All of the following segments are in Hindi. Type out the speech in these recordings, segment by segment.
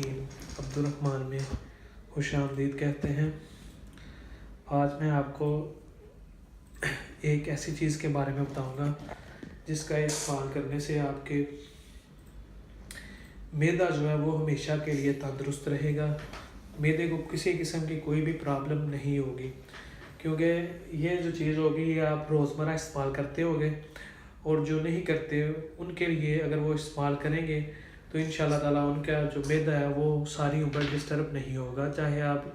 रहीम अब्दुर्रहमान में खुशामदीद कहते हैं। आज मैं आपको एक ऐसी चीज़ के बारे में बताऊंगा जिसका इस्तेमाल करने से आपके मैदा जो है वो हमेशा के लिए तंदुरुस्त रहेगा। मैदे को किसी किस्म की कोई भी प्रॉब्लम नहीं होगी, क्योंकि ये जो चीज़ होगी ये आप रोज़मर्रा इस्तेमाल करते होगे, और जो नहीं करते उनके लिए अगर वो इस्तेमाल करेंगे तो इंशाल्लाह ताला उनका जो मैदा है वो सारी उम्र डिस्टर्ब नहीं होगा। चाहे आप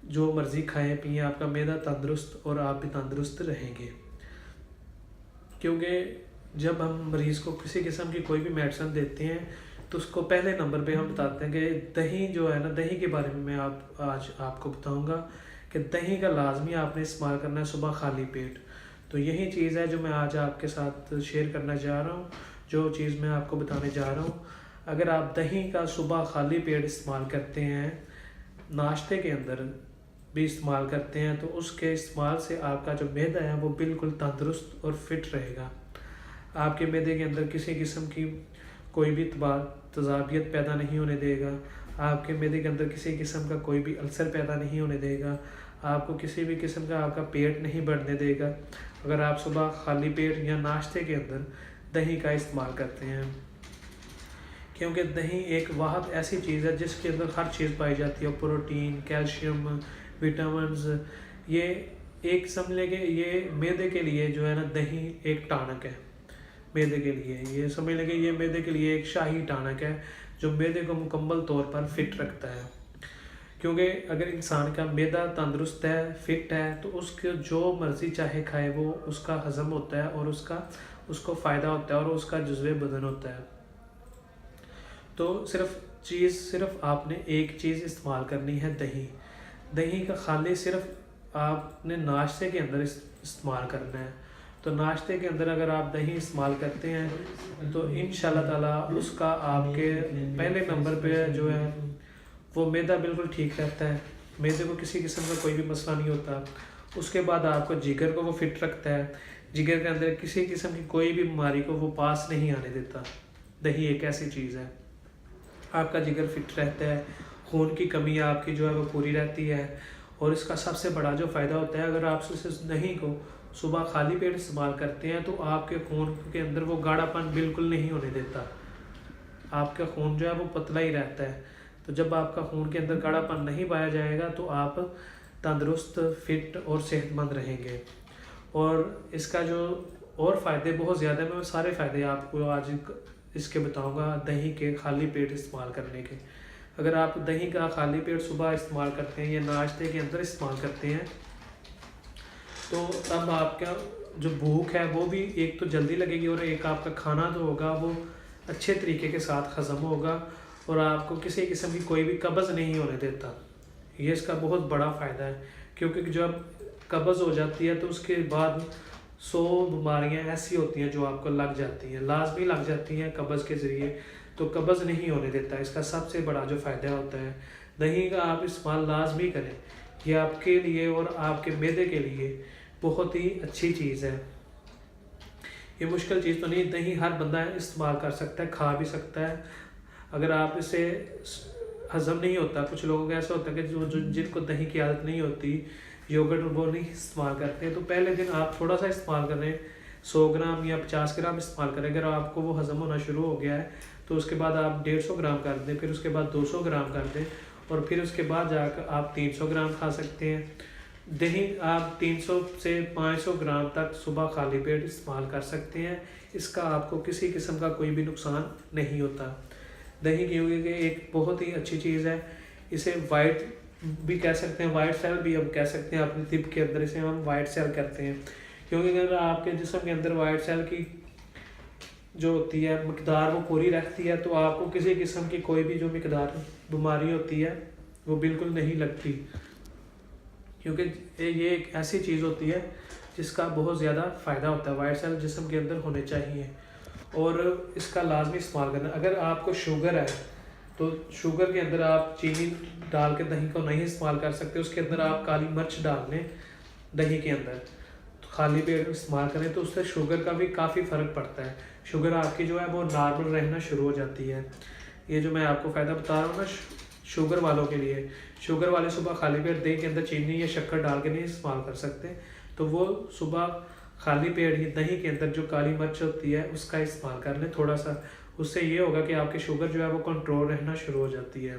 जो मर्ज़ी खाएं पिएं, आपका मैदा तंदुरुस्त और आप भी तंदुरुस्त रहेंगे। क्योंकि जब हम मरीज़ को किसी किस्म की कोई भी मेडिसिन देते हैं तो उसको पहले नंबर पे हम बताते हैं कि दही जो है ना, दही के बारे में मैं आज आपको बताऊंगा कि दही का लाजमी आपने इस्तेमाल करना है सुबह खाली पेट। तो यही चीज़ है जो मैं आज आपके साथ शेयर करना चाह रहा हूँ, जो चीज़ मैं आपको बताने जा रहा हूँ। अगर आप दही का सुबह खाली पेट इस्तेमाल करते हैं, नाश्ते के अंदर भी इस्तेमाल करते हैं, तो उसके इस्तेमाल से आपका जो मैदा है वो बिल्कुल तंदुरुस्त और फिट रहेगा। आपके मैदे के अंदर किसी किस्म की कोई भी तज़ाबियत पैदा नहीं होने देगा। आपके मैदे के अंदर किसी किस्म का कोई भी अल्सर पैदा नहीं होने देगा। आपको किसी भी किस्म का आपका पेट नहीं बढ़ने देगा अगर आप सुबह खाली पेट या नाश्ते के अंदर दही का इस्तेमाल करते हैं। क्योंकि दही एक वाहद ऐसी चीज़ है जिसके अंदर हर चीज़ पाई जाती है, प्रोटीन, कैल्शियम, विटामिन्स। ये एक समझ लें कि ये मैदे के लिए जो है ना, दही एक टानक है। मैदे के लिए ये समझ लें कि ये मैदे के लिए एक शाही टानक है जो मैदे को मुकम्मल तौर पर फिट रखता है। क्योंकि अगर इंसान का मैदा तंदुरुस्त है, फिट है, तो उसके जो मर्ज़ी चाहे खाए वो उसका हज़म होता है और उसको फ़ायदा होता है और उसका जुज़्वे बदन होता है। तो सिर्फ आपने एक चीज़ इस्तेमाल करनी है, दही। दही का खाली सिर्फ आपने नाश्ते के अंदर इस्तेमाल करना है। तो नाश्ते के अंदर अगर आप दही इस्तेमाल करते हैं तो इंशाल्लाह ताला उसका आपके पहले नंबर पे जो है वो मैदा बिल्कुल ठीक रहता है। मैदे को किसी किस्म का कोई भी मसला नहीं होता। उसके बाद आपको जिगर को वो फिट रखता है। जिगर के अंदर किसी किस्म की कोई भी बीमारी को वो पास नहीं आने देता। दही एक ऐसी चीज़ है, आपका जिगर फिट रहता है, खून की कमी आपकी जो है वो पूरी रहती है। और इसका सबसे बड़ा जो फ़ायदा होता है, अगर आप इस दही को सुबह खाली पेट इस्तेमाल करते हैं तो आपके खून के अंदर वो गाढ़ापन बिल्कुल नहीं होने देता। आपका खून जो है वो पतला ही रहता है। तो जब आपका खून के अंदर गाढ़ापन नहीं पाया जाएगा तो आप तंदुरुस्त, फिट और सेहतमंद रहेंगे। और इसका जो और फ़ायदे बहुत ज़्यादा है, मैं सारे फ़ायदे आपको आज इसके बताऊंगा दही के खाली पेट इस्तेमाल करने के। अगर आप दही का खाली पेट सुबह इस्तेमाल करते हैं या नाश्ते के अंदर इस्तेमाल करते हैं तो तब आपका जो भूख है वो भी एक तो जल्दी लगेगी और एक आपका खाना जो होगा वो अच्छे तरीके के साथ हज़म होगा और आपको किसी किस्म की कोई भी कब्ज़ नहीं होने देता। ये इसका बहुत बड़ा फ़ायदा है, क्योंकि जब कब्ज़ हो जाती है तो उसके बाद 100 बीमारियाँ ऐसी होती हैं जो आपको लग जाती हैं, लाजमी लग जाती हैं कब्ज़ के ज़रिए। तो कब्ज़ नहीं होने देता, इसका सबसे बड़ा जो फ़ायदा होता है। दही का आप इस्तेमाल लाजमी करें, ये आपके लिए और आपके मैदे के लिए बहुत ही अच्छी चीज़ है। ये मुश्किल चीज़ तो नहीं, दही हर बंदा इस्तेमाल कर सकता है, खा भी सकता है। अगर आप इसे हज़म नहीं होता, कुछ लोगों को ऐसा होता है कि जो जिनको दही की आदत नहीं होती, योगर्ट वो नहीं इस्तेमाल करते, तो पहले दिन आप थोड़ा सा इस्तेमाल करें, 100 ग्राम या 50 ग्राम इस्तेमाल करें। अगर आपको वो हज़म होना शुरू हो गया है तो उसके बाद आप 150 ग्राम कर दें, फिर उसके बाद 200 ग्राम कर दें और फिर उसके बाद जाकर आप 300 ग्राम खा सकते हैं। दही आप 300 से 500 ग्राम तक सुबह खाली पेट इस्तेमाल कर सकते हैं। इसका आपको किसी किस्म का कोई भी नुकसान नहीं होता। दही क्योंकि एक बहुत ही अच्छी चीज़ है, इसे वाइट भी कह सकते हैं, वाइट सेल भी हम कह सकते हैं। अपने तिब के अंदर इसे हम वाइट सेल कहते हैं, क्योंकि अगर आपके जिस्म के अंदर वाइट सेल की जो होती है मकदार वो पूरी रहती है तो आपको किसी किस्म की कोई भी जो मकदार बीमारी होती है वो बिल्कुल नहीं लगती। क्योंकि ये एक ऐसी चीज़ होती है जिसका बहुत ज़्यादा फ़ायदा होता है। वाइट सेल जिस्म के अंदर होने चाहिए और इसका लाजमी इस्तेमाल करना। अगर आपको शुगर है तो शुगर के अंदर आप चीनी डाल के दही को नहीं इस्तेमाल कर सकते, उसके अंदर आप काली मिर्च डाल लें दही के अंदर, तो खाली पेट इस्तेमाल करें तो उससे शुगर का भी काफ़ी फ़र्क पड़ता है। शुगर आपकी जो है वो नॉर्मल रहना शुरू हो जाती है। ये जो मैं आपको फ़ायदा बता रहा हूँ ना, शुगर वालों के लिए, शुगर वाले सुबह खाली पेट दही के अंदर चीनी या शक्कर डाल के नहीं इस्तेमाल कर सकते, तो वो सुबह खाली पेट ही दही के अंदर जो काली मिर्च होती है उसका इस्तेमाल कर लें थोड़ा सा। उससे ये होगा कि आपकी शुगर जो है वो कंट्रोल रहना शुरू हो जाती है।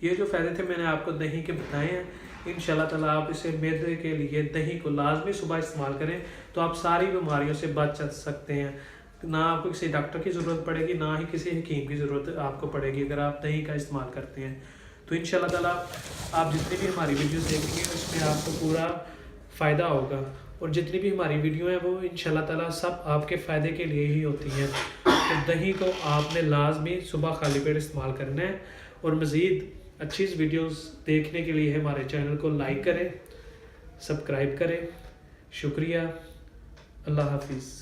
ये जो फ़ायदे थे मैंने आपको दही के बताए हैं। इंशाल्लाह ताला आप इसे मैदे के लिए दही को लाजमी सुबह इस्तेमाल करें तो आप सारी बीमारियों से बच सकते हैं। ना आपको किसी डॉक्टर की ज़रूरत पड़ेगी, ना ही किसी हकीम की ज़रूरत आपको पड़ेगी अगर आप दही का इस्तेमाल करते हैं। तो इंशाल्लाह ताला आप जितनी भी हमारी वीडियोस देखेंगे उसमें आपको पूरा फ़ायदा होगा, और जितनी भी हमारी वीडियो हैं वो इंशाल्लाह ताला सब आपके फ़ायदे के लिए ही होती हैं। तो दही को आपने लाजमी सुबह खाली पेट इस्तेमाल करना है। और मज़ीद अच्छी वीडियोस देखने के लिए हमारे चैनल को लाइक करें, सब्सक्राइब करें। शुक्रिया। अल्लाह हाफिज़।